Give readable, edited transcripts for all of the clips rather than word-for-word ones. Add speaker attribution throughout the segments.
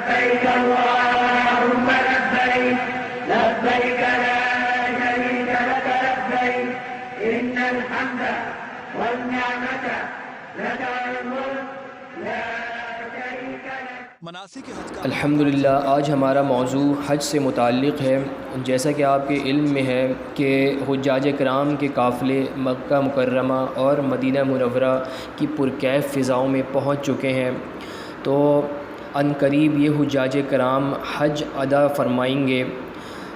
Speaker 1: لبيك اللهم لبيك لبيك لا شريك لك لبيك إن الحمد والنعمة لك والملك لا شريك لك.
Speaker 2: الحمدللہ آج ہمارا موضوع حج سے متعلق ہے. جیسا کہ آپ کے علم میں ہے کہ حجاج کرام کے قافلے مکہ مکرمہ اور مدینہ منورہ کی پرکیف فضاؤں میں پہنچ چکے ہیں، تو عن قریب یہ حجاج کرام حج ادا فرمائیں گے.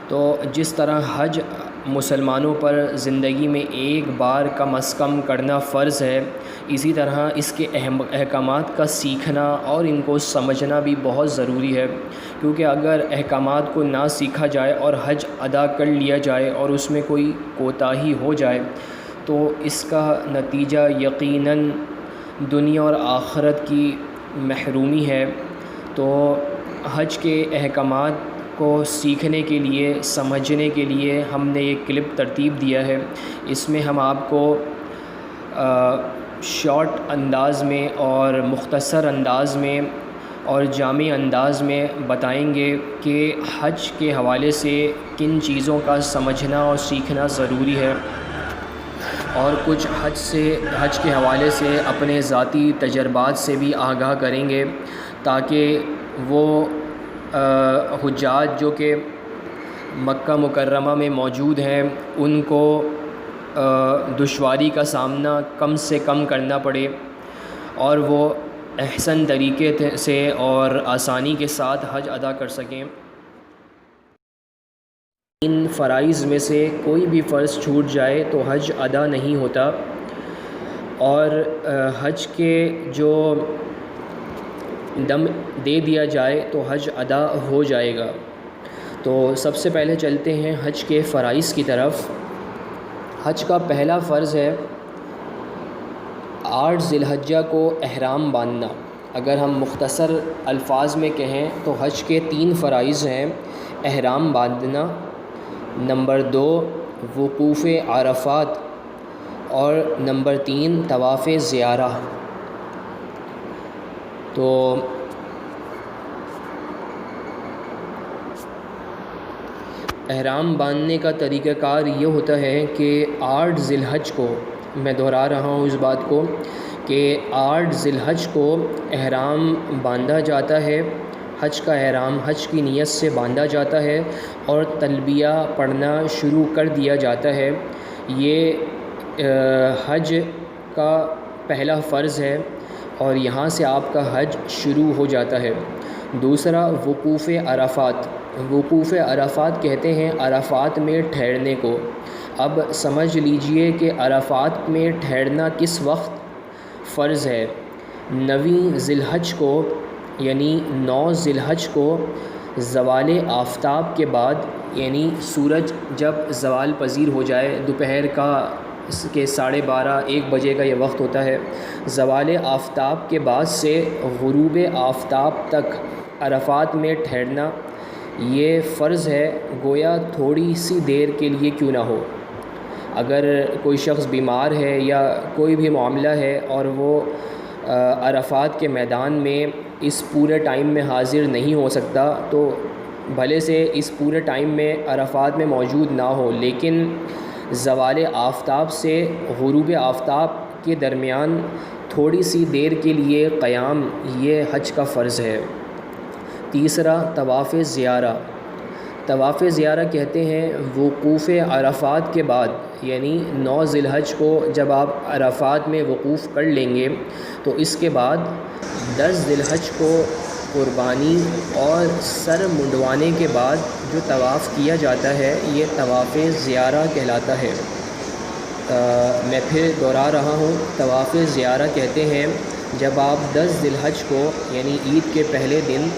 Speaker 2: تو جس طرح حج مسلمانوں پر زندگی میں ایک بار کم از کم کرنا فرض ہے، اسی طرح اس کے احکامات کا سیکھنا اور ان کو سمجھنا بھی بہت ضروری ہے، کیونکہ اگر احکامات کو نہ سیکھا جائے اور حج ادا کر لیا جائے اور اس میں کوئی کوتاہی ہو جائے تو اس کا نتیجہ یقیناً دنیا اور آخرت کی محرومی ہے. تو حج کے احکامات کو سیکھنے کے لیے، سمجھنے کے لیے ہم نے یہ کلپ ترتیب دیا ہے. اس میں ہم آپ کو شارٹ انداز میں اور مختصر انداز میں اور جامع انداز میں بتائیں گے کہ حج کے حوالے سے کن چیزوں کا سمجھنا اور سیکھنا ضروری ہے، اور کچھ حج کے حوالے سے اپنے ذاتی تجربات سے بھی آگاہ کریں گے، تاکہ وہ حجاج جو کہ مکہ مکرمہ میں موجود ہیں ان کو دشواری کا سامنا کم سے کم کرنا پڑے اور وہ احسن طریقے سے اور آسانی کے ساتھ حج ادا کر سکیں. ان فرائض میں سے کوئی بھی فرض چھوٹ جائے تو حج ادا نہیں ہوتا، اور حج کے جو دم دے دیا جائے تو حج ادا ہو جائے گا. تو سب سے پہلے چلتے ہیں حج کے فرائض کی طرف. حج کا پہلا فرض ہے 8 ذی الحجہ کو احرام باندھنا. اگر ہم مختصر الفاظ میں کہیں تو حج کے 3 فرائض ہیں: احرام باندھنا، نمبر 2 وقوف عرفات، اور نمبر 3 طواف زیارہ. تو احرام باندھنے کا طریقہ کار یہ ہوتا ہے کہ 8 ذی الحج کو، میں دہرا رہا ہوں اس بات کو، کہ 8 ذی الحج کو احرام باندھا جاتا ہے. حج کا احرام حج کی نیت سے باندھا جاتا ہے اور تلبیہ پڑھنا شروع کر دیا جاتا ہے. یہ حج کا پہلا فرض ہے اور یہاں سے آپ کا حج شروع ہو جاتا ہے. دوسرا وقوف عرفات. وقوف عرفات کہتے ہیں عرفات میں ٹھہرنے کو. اب سمجھ لیجئے کہ عرفات میں ٹھہرنا کس وقت فرض ہے. 9 ذی الحج کو، یعنی 9 ذی الحج کو زوال آفتاب کے بعد، یعنی سورج جب زوال پذیر ہو جائے، دوپہر کا کے 12:30 1 بجے کا یہ وقت ہوتا ہے، زوال آفتاب کے بعد سے غروب آفتاب تک عرفات میں ٹھہرنا یہ فرض ہے، گویا تھوڑی سی دیر کے لیے کیوں نہ ہو. اگر کوئی شخص بیمار ہے یا کوئی بھی معاملہ ہے اور وہ عرفات کے میدان میں اس پورے ٹائم میں حاضر نہیں ہو سکتا، تو بھلے سے اس پورے ٹائم میں عرفات میں موجود نہ ہو، لیکن زوال آفتاب سے غروب آفتاب کے درمیان تھوڑی سی دیر کے لیے قیام یہ حج کا فرض ہے. تیسرا طواف زیارہ. طواف زیارہ کہتے ہیں وقوف عرفات کے بعد، یعنی 9 ذی الحج کو جب آپ عرفات میں وقوف کر لیں گے تو اس کے بعد 10 ذی الحج کو قربانی اور سر منڈوانے کے بعد جو طواف کیا جاتا ہے یہ طواف زیارہ کہلاتا ہے. میں پھر دہرا رہا ہوں، طواف زیارہ کہتے ہیں جب آپ 10 ذی الحج کو، یعنی عید کے پہلے دن،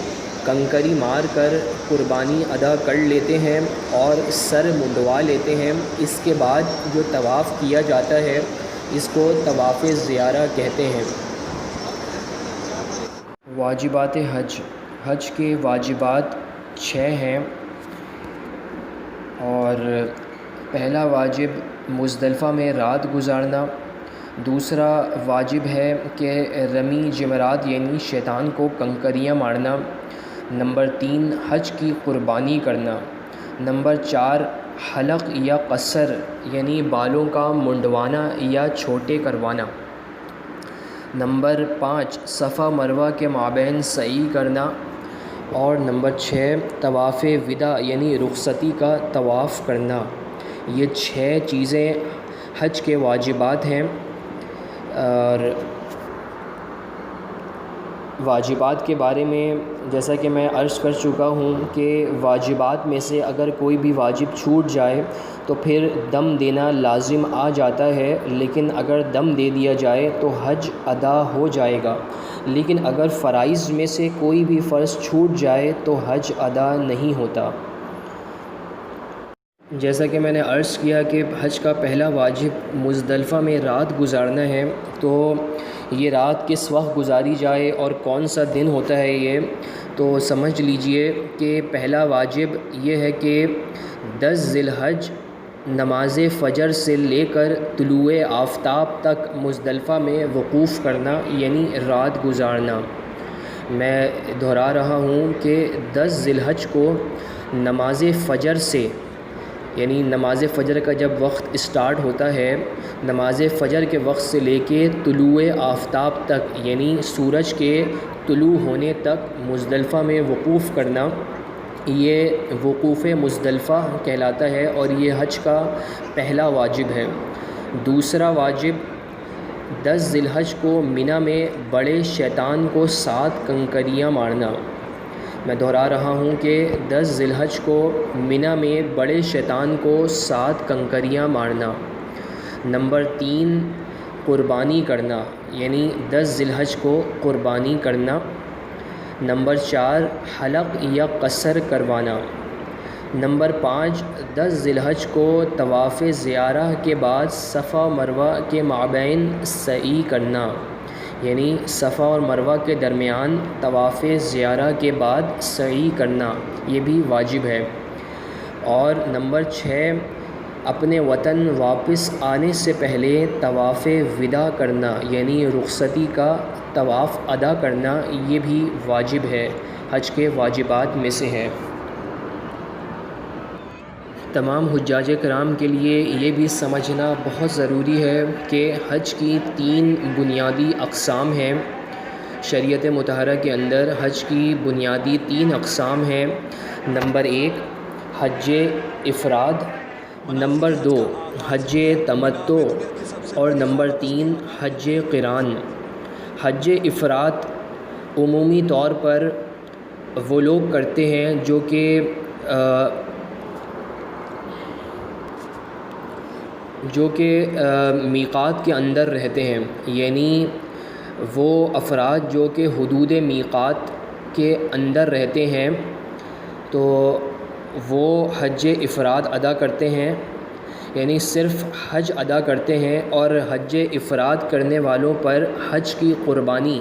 Speaker 2: کنکری مار کر قربانی ادا کر لیتے ہیں اور سر منڈوا لیتے ہیں. اس کے بعد جو طواف کیا جاتا ہے اس کو طواف زیارہ کہتے ہیں. واجبات حج. حج کے واجبات 6 ہیں، اور پہلا واجب مزدلفہ میں رات گزارنا. دوسرا واجب ہے کہ رمی جمرات یعنی شیطان کو کنکریاں مارنا. نمبر 3 حج کی قربانی کرنا. نمبر 4 حلق یا قصر یعنی بالوں کا منڈوانا یا چھوٹے کروانا. نمبر 5 صفا مروہ کے مابین سعی کرنا. اور نمبر 6 طواف وداع یعنی رخصتی کا طواف کرنا. یہ 6 چیزیں حج کے واجبات ہیں. اور واجبات کے بارے میں جیسا کہ میں عرض کر چکا ہوں کہ واجبات میں سے اگر کوئی بھی واجب چھوٹ جائے تو پھر دم دینا لازم آ جاتا ہے، لیکن اگر دم دے دیا جائے تو حج ادا ہو جائے گا. لیکن اگر فرائض میں سے کوئی بھی فرض چھوٹ جائے تو حج ادا نہیں ہوتا. جیسا کہ میں نے عرض کیا کہ حج کا پہلا واجب مزدلفہ میں رات گزارنا ہے. تو یہ رات کس وقت گزاری جائے اور کون سا دن ہوتا ہے یہ تو سمجھ لیجئے کہ پہلا واجب یہ ہے کہ 10 ذی الحج نماز فجر سے لے کر طلوع آفتاب تک مزدلفہ میں وقوف کرنا یعنی رات گزارنا. میں دہرا رہا ہوں کہ 10 ذی الحج کو نماز فجر سے یعنی نماز فجر کا جب وقت اسٹارٹ ہوتا ہے، نماز فجر کے وقت سے لے کے طلوع آفتاب تک یعنی سورج کے طلوع ہونے تک مزدلفہ میں وقوف کرنا، یہ وقوف مزدلفہ کہلاتا ہے اور یہ حج کا پہلا واجب ہے. دوسرا واجب 10 ذی الحج کو منی میں بڑے شیطان کو 7 کنکریاں مارنا. میں دہرا رہا ہوں کہ 10 ذی الحج کو منی میں بڑے شیطان کو 7 کنکریاں مارنا. نمبر 3 قربانی کرنا یعنی 10 ذی الحج کو قربانی کرنا. نمبر 4 حلق یا قصر کروانا. نمبر 5 10 ذی الحج کو طواف زیارہ کے بعد صفا مروہ کے مابین سعی کرنا یعنی صفا اور مروہ کے درمیان طواف زیارہ کے بعد سعی کرنا، یہ بھی واجب ہے. اور نمبر 6 اپنے وطن واپس آنے سے پہلے طواف وداع کرنا یعنی رخصتی کا طواف ادا کرنا، یہ بھی واجب ہے، حج کے واجبات میں سے ہے. تمام حجاج کرام کے لیے یہ بھی سمجھنا بہت ضروری ہے کہ حج کی 3 بنیادی اقسام ہیں. شریعت مطہرہ کے اندر حج کی بنیادی 3 اقسام ہیں. نمبر 1 حج افراد، نمبر 2 حج تمتع اور نمبر 3 حج قران. حج افراد عمومی طور پر وہ لوگ کرتے ہیں جو کہ میقات کے اندر رہتے ہیں، یعنی وہ افراد جو کہ حدود میقات کے اندر رہتے ہیں تو وہ حج افراد ادا کرتے ہیں، یعنی صرف حج ادا کرتے ہیں. اور حج افراد کرنے والوں پر حج کی قربانی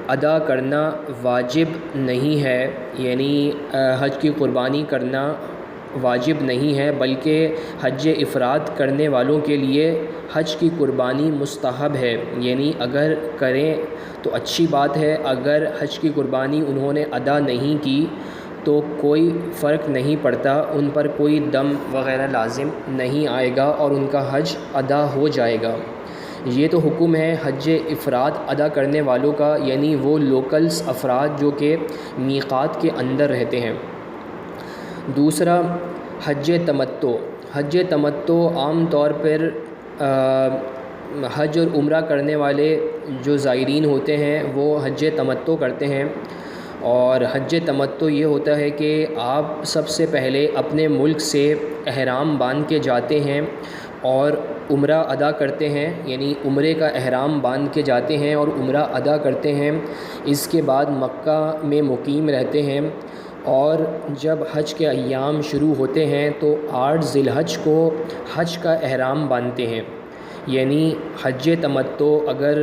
Speaker 2: ادا کرنا واجب نہیں ہے، یعنی حج کی قربانی کرنا واجب نہیں ہے، بلکہ حج افراد کرنے والوں کے لیے حج کی قربانی مستحب ہے. یعنی اگر کریں تو اچھی بات ہے، اگر حج کی قربانی انہوں نے ادا نہیں کی تو کوئی فرق نہیں پڑتا، ان پر کوئی دم وغیرہ لازم نہیں آئے گا اور ان کا حج ادا ہو جائے گا. یہ تو حکم ہے حج افراد ادا کرنے والوں کا، یعنی وہ لوکلز افراد جو کہ میقات کے اندر رہتے ہیں. دوسرا حج تمتع. حج تمتع عام طور پر حج اور عمرہ کرنے والے جو زائرین ہوتے ہیں وہ حج تمتع کرتے ہیں. اور حج تمتع یہ ہوتا ہے کہ آپ سب سے پہلے اپنے ملک سے احرام باندھ کے جاتے ہیں اور عمرہ ادا کرتے ہیں، یعنی عمرے کا احرام باندھ کے جاتے ہیں اور عمرہ ادا کرتے ہیں. اس کے بعد مکہ میں مقیم رہتے ہیں اور جب حج کے ایام شروع ہوتے ہیں تو 8 ذی الحج کو حج کا احرام باندھتے ہیں. یعنی حج تمتع اگر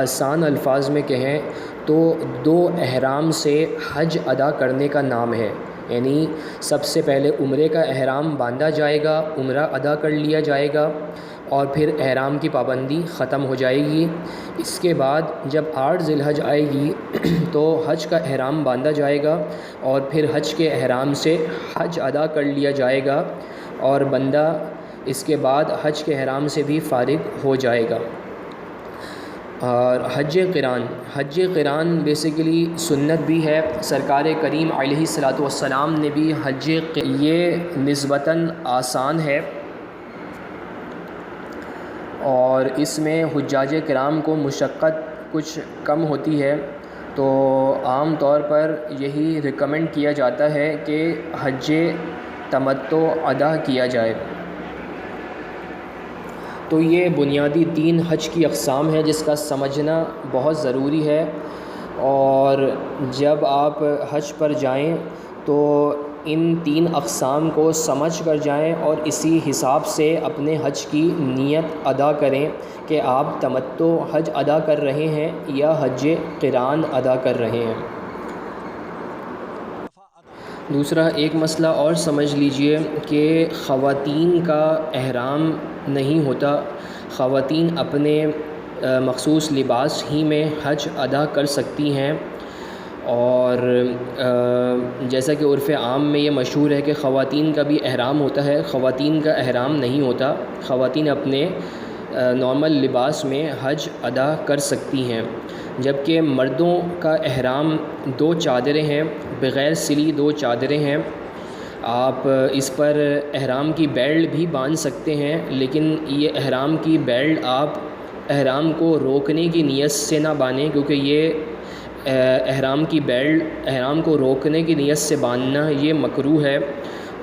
Speaker 2: آسان الفاظ میں کہیں تو 2 احرام سے حج ادا کرنے کا نام ہے. یعنی سب سے پہلے عمرے کا احرام باندھا جائے گا، عمرہ ادا کر لیا جائے گا، اور پھر احرام کی پابندی ختم ہو جائے گی۔ اس کے بعد جب 8 ذی الحج آئے گی تو حج کا احرام باندھا جائے گا اور پھر حج کے احرام سے حج ادا کر لیا جائے گا اور بندہ اس کے بعد حج کے احرام سے بھی فارغ ہو جائے گا۔ اور حج قران بیسیکلی سنت بھی ہے۔ سرکار کریم علیہ الصلاۃ والسلام نے بھی یہ نسبتاً آسان ہے اور اس میں حجاج کرام کو مشقت کچھ کم ہوتی ہے، تو عام طور پر یہی ریکمنڈ کیا جاتا ہے کہ حج تمتع ادا کیا جائے۔ تو یہ بنیادی 3 حج کی اقسام ہیں جس کا سمجھنا بہت ضروری ہے، اور جب آپ حج پر جائیں تو ان 3 اقسام کو سمجھ کر جائیں اور اسی حساب سے اپنے حج کی نیت ادا کریں کہ آپ تمتع حج ادا کر رہے ہیں یا حج قران ادا کر رہے ہیں۔ دوسرا ایک مسئلہ اور سمجھ لیجئے کہ خواتین کا احرام نہیں ہوتا، خواتین اپنے مخصوص لباس ہی میں حج ادا کر سکتی ہیں، اور جیسا کہ عرف عام میں یہ مشہور ہے کہ خواتین کا بھی احرام ہوتا ہے، خواتین کا احرام نہیں ہوتا، خواتین اپنے نارمل لباس میں حج ادا کر سکتی ہیں، جبکہ مردوں کا احرام 2 چادریں ہیں، بغیر سلی 2 چادریں ہیں۔ آپ اس پر احرام کی بیلٹ بھی باندھ سکتے ہیں، لیکن یہ احرام کی بیلٹ آپ احرام کو روکنے کی نیت سے نہ باندھیں، کیونکہ یہ احرام کی بیلٹ احرام کو روکنے کی نیت سے باندھنا یہ مکروہ ہے۔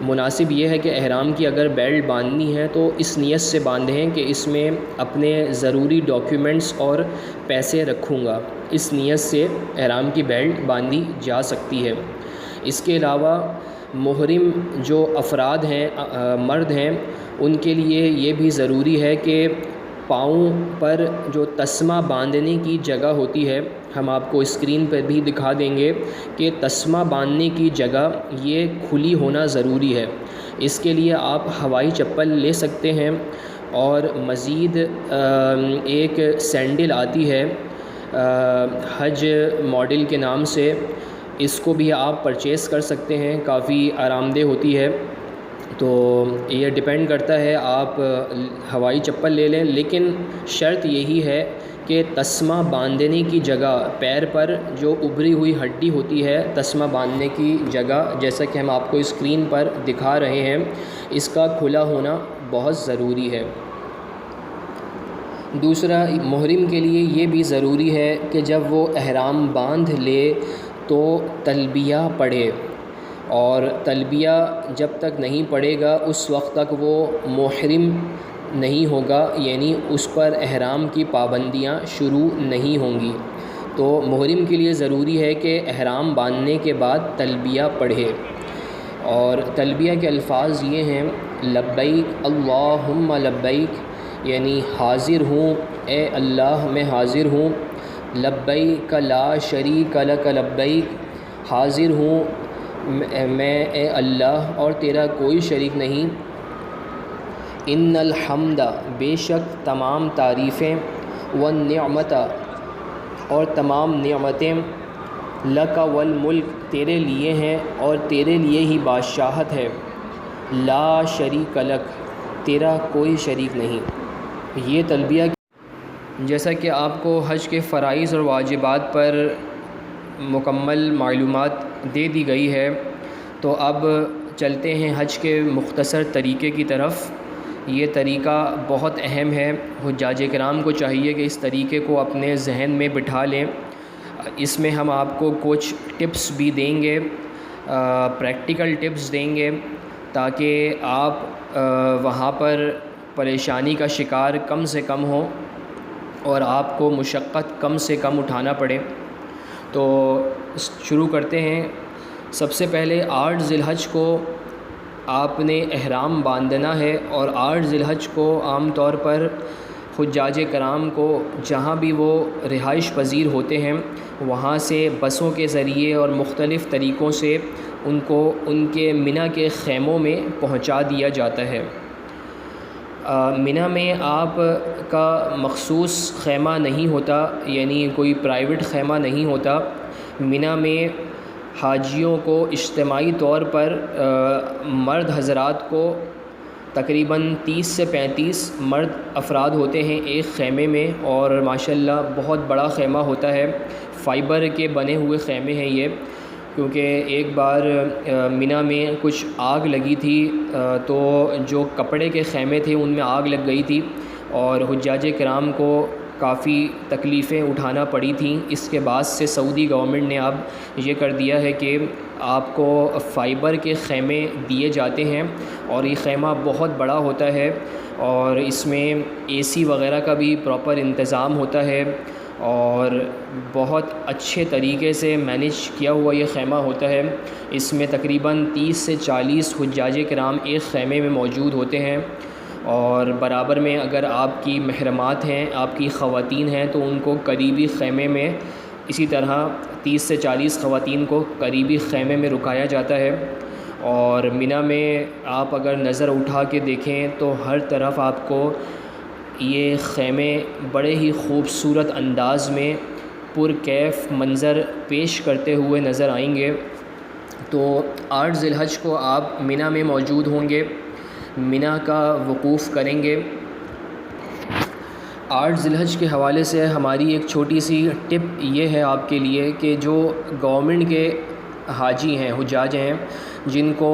Speaker 2: مناسب یہ ہے کہ احرام کی اگر بیلٹ باندھنی ہے تو اس نیت سے باندھیں کہ اس میں اپنے ضروری ڈاکیومنٹس اور پیسے رکھوں گا، اس نیت سے احرام کی بیلٹ باندھی جا سکتی ہے۔ اس کے علاوہ محرم جو افراد ہیں، مرد ہیں، ان کے لیے یہ بھی ضروری ہے کہ پاؤں پر جو تسمہ باندھنے کی جگہ ہوتی ہے، ہم آپ کو اسکرین پر بھی دکھا دیں گے کہ تسمہ باندھنے کی جگہ یہ کھلی ہونا ضروری ہے۔ اس کے لیے آپ ہوائی چپل لے سکتے ہیں، اور مزید ایک سینڈل آتی ہے حج ماڈل کے نام سے، اس کو بھی آپ پرچیز کر سکتے ہیں، کافی آرام دہ ہوتی ہے۔ تو یہ ڈیپینڈ کرتا ہے، آپ ہوائی چپل لے لیں، لیکن شرط یہی ہے کہ تسمہ باندھنے کی جگہ پیر پر جو ابھری ہوئی ہڈی ہوتی ہے، تسمہ باندھنے کی جگہ جیسا کہ ہم آپ کو اسکرین پر دکھا رہے ہیں، اس کا کھلا ہونا بہت ضروری ہے۔ دوسرا، محرم کے لیے یہ بھی ضروری ہے کہ جب وہ احرام باندھ لے تو تلبیہ پڑھے، اور تلبیہ جب تک نہیں پڑھے گا اس وقت تک وہ محرم نہیں ہوگا، یعنی اس پر احرام کی پابندیاں شروع نہیں ہوں گی۔ تو محرم کے لیے ضروری ہے کہ احرام باندھنے کے بعد تلبیہ پڑھے، اور تلبیہ کے الفاظ یہ ہیں: لبیک اللہم لبیک، یعنی حاضر ہوں اے اللہ میں حاضر ہوں، لبیک لا شریک لک لبیک، حاضر ہوں میں اے اللہ اور تیرا کوئی شریک نہیں، ان الحمد، بے شک تمام تعریفیں، والنعمت، اور تمام نعمتیں، لک والملک، تیرے لیے ہیں اور تیرے لیے ہی بادشاہت ہے، لا شریک لک، تیرا کوئی شریک نہیں۔ یہ تلبیہ جیسا کہ آپ کو حج کے فرائض اور واجبات پر مکمل معلومات دے دی گئی ہے، تو اب چلتے ہیں حج کے مختصر طریقے کی طرف۔ یہ طریقہ بہت اہم ہے، حجاج کرام کو چاہیے کہ اس طریقے کو اپنے ذہن میں بٹھا لیں۔ اس میں ہم آپ کو کچھ ٹپس بھی دیں گے، پریکٹیکل ٹپس دیں گے، تاکہ آپ وہاں پر پریشانی کا شکار کم سے کم ہوں اور آپ کو مشقت کم سے کم اٹھانا پڑے۔ تو شروع کرتے ہیں۔ سب سے پہلے 8 ذی الحج کو آپ نے احرام باندھنا ہے، اور 8 ذی الحج کو عام طور پر حجاج کرام کو جہاں بھی وہ رہائش پذیر ہوتے ہیں وہاں سے بسوں کے ذریعے اور مختلف طریقوں سے ان کو ان کے منی کے خیموں میں پہنچا دیا جاتا ہے۔ منی میں آپ کا مخصوص خیمہ نہیں ہوتا، یعنی کوئی پرائیویٹ خیمہ نہیں ہوتا۔ منی میں حاجیوں کو اجتماعی طور پر مرد حضرات کو تقریباً 30 سے 35 مرد افراد ہوتے ہیں ایک خیمے میں، اور ماشاءاللہ بہت بڑا خیمہ ہوتا ہے، فائبر کے بنے ہوئے خیمے ہیں یہ، کیونکہ ایک بار منی میں کچھ آگ لگی تھی تو جو کپڑے کے خیمے تھے ان میں آگ لگ گئی تھی اور حجاج کرام کو کافی تکلیفیں اٹھانا پڑی تھیں۔ اس کے بعد سے سعودی گورنمنٹ نے اب یہ کر دیا ہے کہ آپ کو فائبر کے خیمے دیے جاتے ہیں، اور یہ خیمہ بہت بڑا ہوتا ہے اور اس میں اے سی وغیرہ کا بھی پراپر انتظام ہوتا ہے، اور بہت اچھے طریقے سے مینیج کیا ہوا یہ خیمہ ہوتا ہے۔ اس میں تقریباً 30 سے 40 حجاج کرام ایک خیمے میں موجود ہوتے ہیں، اور برابر میں اگر آپ کی محرمات ہیں، آپ کی خواتین ہیں، تو ان کو قریبی خیمے میں اسی طرح 30 سے 40 خواتین کو قریبی خیمے میں رکایا جاتا ہے۔ اور منی میں آپ اگر نظر اٹھا کے دیکھیں تو ہر طرف آپ کو یہ خیمے بڑے ہی خوبصورت انداز میں پرکیف منظر پیش کرتے ہوئے نظر آئیں گے۔ تو 8 ذی الحج کو آپ منی میں موجود ہوں گے، منی کا وقوف کریں گے۔ 8 ذی الحج کے حوالے سے ہماری ایک چھوٹی سی ٹپ یہ ہے آپ کے لیے کہ جو گورنمنٹ کے حاجی ہیں، حجاج ہیں، جن کو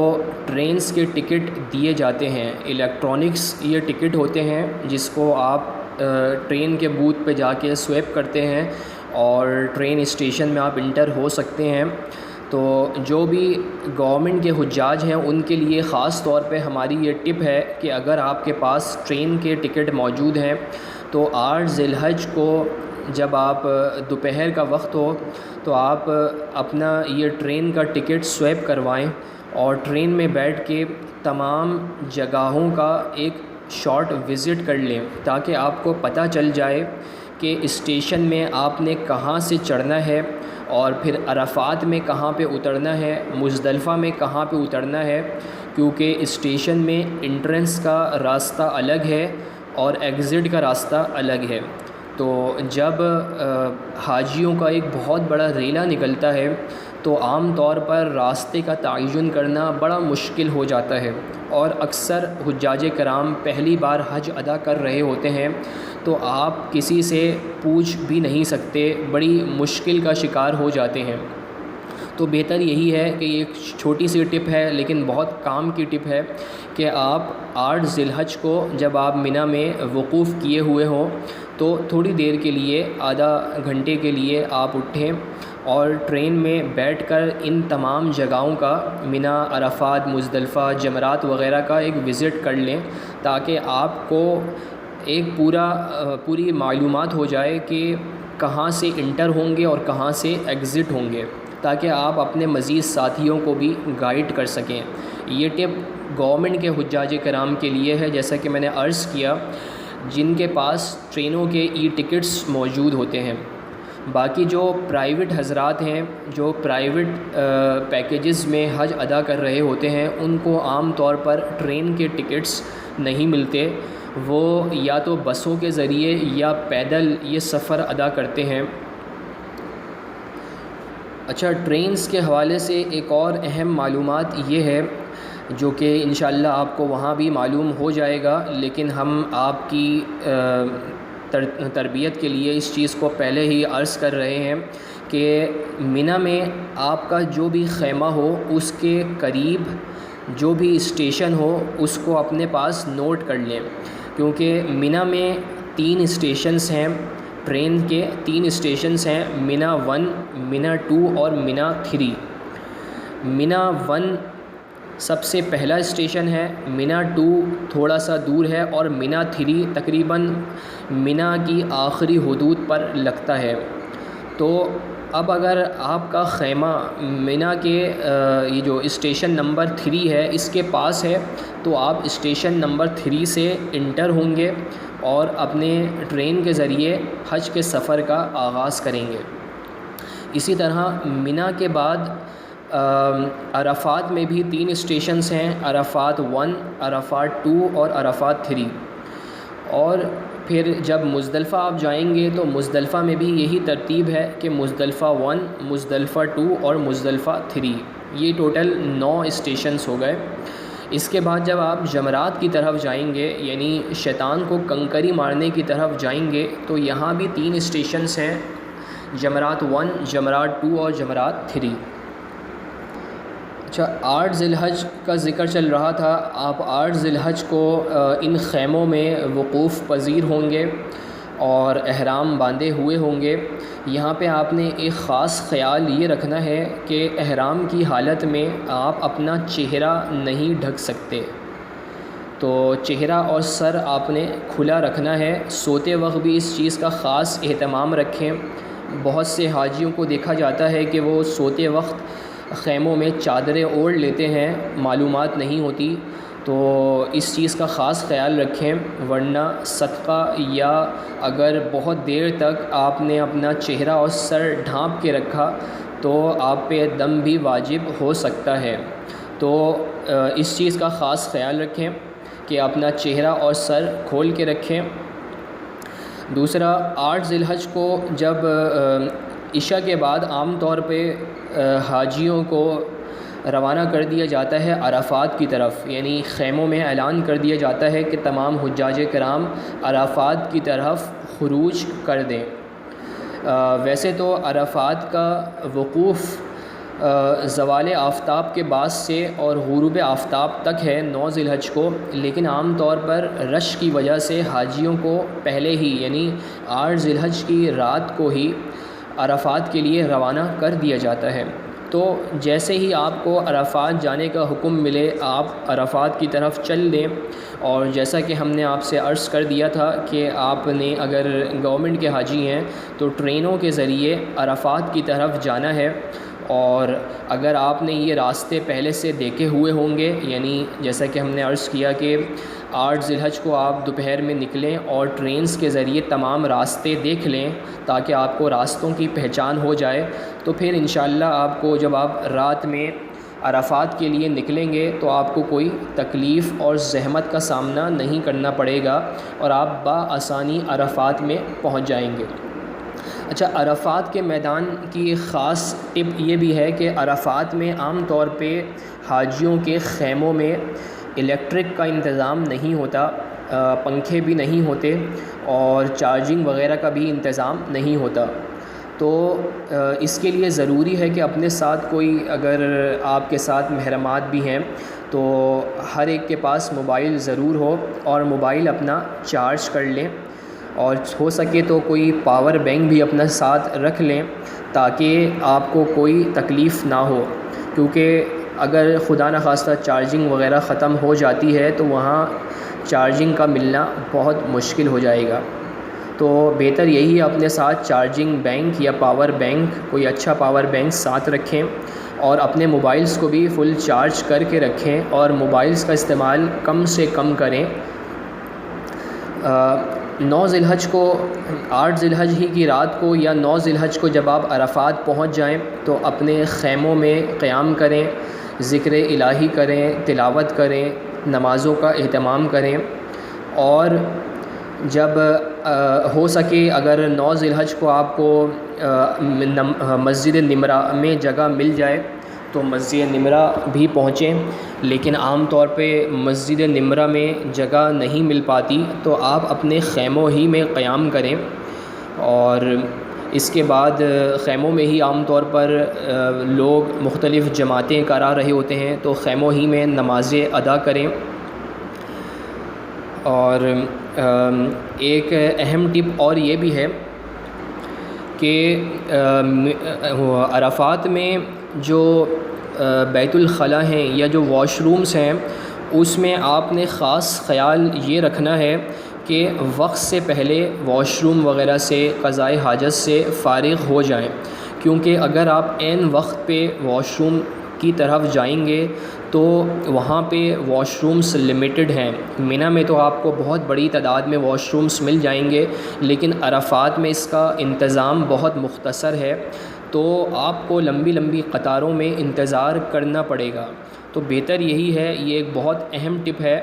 Speaker 2: ٹرینز کے ٹکٹ دیے جاتے ہیں، الیکٹرانکس یہ ٹکٹ ہوتے ہیں جس کو آپ ٹرین کے بوتھ پہ جا کے سویپ کرتے ہیں اور ٹرین اسٹیشن میں آپ انٹر ہو سکتے ہیں۔ تو جو بھی گورنمنٹ کے حجاج ہیں ان کے لیے خاص طور پہ ہماری یہ ٹپ ہے کہ اگر آپ کے پاس ٹرین کے ٹکٹ موجود ہیں تو 8 ذی الحج کو جب آپ دوپہر کا وقت ہو تو آپ اپنا یہ ٹرین کا ٹکٹ سویپ کروائیں اور ٹرین میں بیٹھ کے تمام جگہوں کا ایک شارٹ وزٹ کر لیں، تاکہ آپ کو پتہ چل جائے کہ اسٹیشن میں آپ نے کہاں سے چڑھنا ہے، اور پھر عرفات میں کہاں پہ اترنا ہے، مزدلفہ میں کہاں پہ اترنا ہے، کیونکہ اسٹیشن میں انٹرنس کا راستہ الگ ہے اور ایگزٹ کا راستہ الگ ہے۔ تو جب حاجیوں کا ایک بہت بڑا ریلا نکلتا ہے تو عام طور پر راستے کا تعین کرنا بڑا مشکل ہو جاتا ہے، اور اکثر حجاج کرام پہلی بار حج ادا کر رہے ہوتے ہیں تو آپ کسی سے پوچھ بھی نہیں سکتے، بڑی مشکل کا شکار ہو جاتے ہیں۔ تو بہتر یہی ہے کہ یہ ایک چھوٹی سی ٹپ ہے لیکن بہت کام کی ٹپ ہے کہ آپ 8 ذی الحج کو جب آپ منی میں وقوف کیے ہوئے ہوں تو تھوڑی دیر کے لیے، آدھا گھنٹے کے لیے آپ اٹھیں اور ٹرین میں بیٹھ کر ان تمام جگہوں کا، منی، عرفات، مزدلفہ، جمرات وغیرہ کا ایک وزٹ کر لیں، تاکہ آپ کو ایک پوری معلومات ہو جائے کہ کہاں سے انٹر ہوں گے اور کہاں سے ایگزٹ ہوں گے، تاکہ آپ اپنے مزید ساتھیوں کو بھی گائیڈ کر سکیں۔ یہ ٹپ گورنمنٹ کے حجاج کرام کے لیے ہے، جیسا کہ میں نے عرض کیا، جن کے پاس ٹرینوں کے ای ٹکٹس موجود ہوتے ہیں۔ باقی جو پرائیویٹ حضرات ہیں، جو پرائیویٹ پیکیجز میں حج ادا کر رہے ہوتے ہیں، ان کو عام طور پر ٹرین کے ٹکٹس نہیں ملتے، وہ یا تو بسوں کے ذریعے یا پیدل یہ سفر ادا کرتے ہیں۔ اچھا، ٹرینز کے حوالے سے ایک اور اہم معلومات یہ ہے جو کہ انشاءاللہ آپ کو وہاں بھی معلوم ہو جائے گا، لیکن ہم آپ کی تربیت کے لیے اس چیز کو پہلے ہی عرض کر رہے ہیں کہ منی میں آپ کا جو بھی خیمہ ہو اس کے قریب جو بھی اسٹیشن ہو اس کو اپنے پاس نوٹ کر لیں، کیونکہ منی میں 3 اسٹیشنز ہیں، ٹرین کے 3 اسٹیشنز ہیں، منی 1، منی 2 اور منی 3۔ منی 1 سب سے پہلا اسٹیشن ہے، منی 2 تھوڑا سا دور ہے، اور منی 3 تقریباً منی کی آخری حدود پر لگتا ہے۔ تو اب اگر آپ کا خیمہ منی کے یہ جو اسٹیشن نمبر 3 ہے اس کے پاس ہے تو آپ اسٹیشن نمبر 3 سے انٹر ہوں گے اور اپنے ٹرین کے ذریعے حج کے سفر کا آغاز کریں گے۔ اسی طرح منی کے بعد عرفات میں بھی 3 اسٹیشنز ہیں، عرفات 1، عرفات 2 اور عرفات 3۔ اور پھر جب مزدلفہ آپ جائیں گے تو مزدلفہ میں بھی یہی ترتیب ہے کہ مزدلفہ 1، مزدلفہ 2 اور مزدلفہ 3، یہ ٹوٹل 9 اسٹیشنز ہو گئے۔ اس کے بعد جب آپ جمرات کی طرف جائیں گے، یعنی شیطان کو کنکری مارنے کی طرف جائیں گے، تو یہاں بھی 3 اسٹیشنز ہیں، جمرات 1، جمرات 2 اور جمرات 3۔ اچھا، 8 ذی الحج کا ذکر چل رہا تھا۔ آپ 8 ذی الحج کو ان خیموں میں وقوف پذیر ہوں گے اور احرام باندھے ہوئے ہوں گے۔ یہاں پہ آپ نے ایک خاص خیال یہ رکھنا ہے کہ احرام کی حالت میں آپ اپنا چہرہ نہیں ڈھک سکتے، تو چہرہ اور سر آپ نے کھلا رکھنا ہے۔ سوتے وقت بھی اس چیز کا خاص اہتمام رکھیں۔ بہت سے حاجیوں کو دیکھا جاتا ہے کہ وہ سوتے وقت خیموں میں چادریں اوڑھ لیتے ہیں، معلومات نہیں ہوتی، تو اس چیز کا خاص خیال رکھیں، ورنہ صدقہ یا اگر بہت دیر تک آپ نے اپنا چہرہ اور سر ڈھانپ کے رکھا تو آپ پہ دم بھی واجب ہو سکتا ہے۔ تو اس چیز کا خاص خیال رکھیں کہ اپنا چہرہ اور سر کھول کے رکھیں۔ دوسرا، 8 ذی الحج کو جب عشاء کے بعد عام طور پہ حاجیوں کو روانہ کر دیا جاتا ہے عرفات کی طرف، یعنی خیموں میں اعلان کر دیا جاتا ہے کہ تمام حجاج کرام عرفات کی طرف خروج کر دیں۔ ویسے تو عرفات کا وقوف زوال آفتاب کے بعد سے اور غروب آفتاب تک ہے 9 ذی الحج کو، لیکن عام طور پر رش کی وجہ سے حاجیوں کو پہلے ہی یعنی 8 ذی الحج کی رات کو ہی عرفات کے لیے روانہ کر دیا جاتا ہے۔ تو جیسے ہی آپ کو عرفات جانے کا حکم ملے آپ عرفات کی طرف چل دیں، اور جیسا کہ ہم نے آپ سے عرض کر دیا تھا کہ آپ نے اگر گورنمنٹ کے حاجی ہیں تو ٹرینوں کے ذریعے عرفات کی طرف جانا ہے، اور اگر آپ نے یہ راستے پہلے سے دیکھے ہوئے ہوں گے، یعنی جیسا کہ ہم نے عرض کیا کہ 8 ذی الحج کو آپ دوپہر میں نکلیں اور ٹرینز کے ذریعے تمام راستے دیکھ لیں تاکہ آپ کو راستوں کی پہچان ہو جائے، تو پھر انشاءاللہ آپ کو جب آپ رات میں عرفات کے لیے نکلیں گے تو آپ کو کوئی تکلیف اور زحمت کا سامنا نہیں کرنا پڑے گا اور آپ بآسانی عرفات میں پہنچ جائیں گے۔ اچھا، عرفات کے میدان کی ایک خاص ٹپ یہ بھی ہے کہ عرفات میں عام طور پہ حاجیوں کے خیموں میں الیکٹرک کا انتظام نہیں ہوتا، پنکھے بھی نہیں ہوتے اور چارجنگ وغیرہ کا بھی انتظام نہیں ہوتا، تو اس کے لیے ضروری ہے کہ اپنے ساتھ کوئی، اگر آپ کے ساتھ محرمات بھی ہیں تو ہر ایک کے پاس موبائل ضرور ہو اور موبائل اپنا چارج کر لیں، اور ہو سکے تو کوئی پاور بینک بھی اپنا ساتھ رکھ لیں تاکہ آپ کو کوئی تکلیف نہ ہو، کیونکہ اگر خدا نخواستہ چارجنگ وغیرہ ختم ہو جاتی ہے تو وہاں چارجنگ کا ملنا بہت مشکل ہو جائے گا۔ تو بہتر یہی ہے اپنے ساتھ چارجنگ بینک یا پاور بینک، کوئی اچھا پاور بینک ساتھ رکھیں اور اپنے موبائلز کو بھی فل چارج کر کے رکھیں اور موبائلز کا استعمال کم سے کم کریں۔ 9 ذی الحج کو، 8 ذی الحج ہی کی رات کو یا 9 ذی الحج کو جب آپ عرفات پہنچ جائیں تو اپنے خیموں میں قیام کریں، ذکر الہی کریں، تلاوت کریں، نمازوں کا اہتمام کریں، اور جب ہو سکے اگر 9 ذی الحج کو آپ کو مسجد نمرہ میں جگہ مل جائے تو مسجد نمرہ بھی پہنچیں، لیکن عام طور پہ مسجد نمرہ میں جگہ نہیں مل پاتی تو آپ اپنے خیموں ہی میں قیام کریں، اور اس کے بعد خیموں میں ہی عام طور پر لوگ مختلف جماعتیں کرا رہے ہوتے ہیں تو خیموں ہی میں نمازیں ادا کریں۔ اور ایک اہم ٹپ اور یہ بھی ہے کہ عرفات میں جو بیت الخلاء ہیں یا جو واش رومز ہیں اس میں آپ نے خاص خیال یہ رکھنا ہے کہ وقت سے پہلے واش روم وغیرہ سے، قضاء حاجت سے فارغ ہو جائیں، کیونکہ اگر آپ عین وقت پہ واش روم کی طرف جائیں گے تو وہاں پہ واش رومز لمیٹڈ ہیں۔ منی میں تو آپ کو بہت بڑی تعداد میں واش رومز مل جائیں گے، لیکن عرفات میں اس کا انتظام بہت مختصر ہے، تو آپ کو لمبی لمبی قطاروں میں انتظار کرنا پڑے گا۔ تو بہتر یہی ہے، یہ ایک بہت اہم ٹپ ہے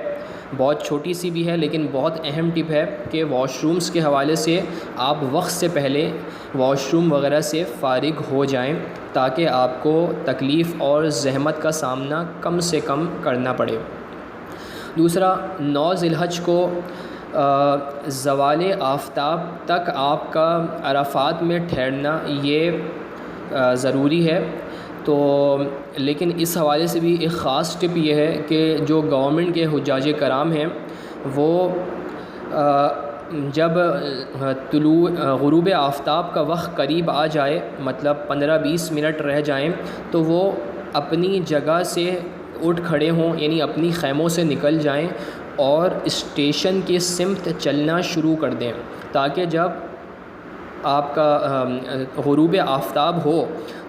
Speaker 2: بہت چھوٹی سی بھی ہے لیکن بہت اہم ٹپ ہے کہ واش رومز کے حوالے سے آپ وقت سے پہلے واش روم وغیرہ سے فارغ ہو جائیں تاکہ آپ کو تکلیف اور زحمت کا سامنا کم سے کم کرنا پڑے۔ دوسرا، 9 ذی الحج کو زوال آفتاب تک آپ کا عرفات میں ٹھہرنا یہ ضروری ہے۔ تو لیکن اس حوالے سے بھی ایک خاص ٹپ یہ ہے کہ جو گورنمنٹ کے حجاج کرام ہیں وہ جب غروب آفتاب کا وقت قریب آ جائے، مطلب 15-20 منٹ رہ جائیں، تو وہ اپنی جگہ سے اٹھ کھڑے ہوں، یعنی اپنی خیموں سے نکل جائیں اور اسٹیشن کی سمت چلنا شروع کر دیں تاکہ جب آپ کا غروب آفتاب ہو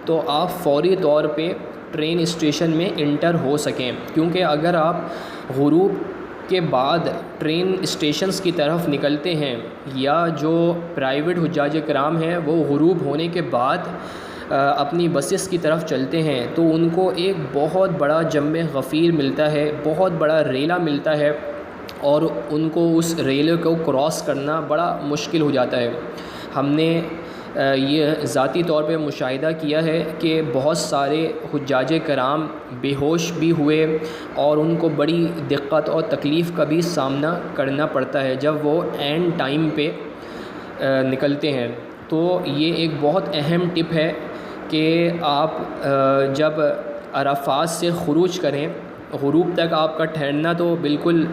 Speaker 2: تو آپ فوری طور پہ ٹرین اسٹیشن میں انٹر ہو سکیں، کیونکہ اگر آپ غروب کے بعد ٹرین اسٹیشنز کی طرف نکلتے ہیں یا جو پرائیویٹ حجاج کرام ہیں وہ غروب ہونے کے بعد اپنی بسز کی طرف چلتے ہیں تو ان کو ایک بہت بڑا جم غفیر ملتا ہے، بہت بڑا ریلا ملتا ہے اور ان کو اس ریلے کو کراس کرنا بڑا مشکل ہو جاتا ہے۔ ہم نے یہ ذاتی طور پہ مشاہدہ کیا ہے کہ بہت سارے حجاج کرام بے ہوش بھی ہوئے اور ان کو بڑی دقت اور تکلیف کا بھی سامنا کرنا پڑتا ہے جب وہ اینڈ ٹائم پہ نکلتے ہیں۔ تو یہ ایک بہت اہم ٹپ ہے کہ آپ جب عرفات سے خروج کریں، غروب تک آپ کا ٹھہرنا تو بالکل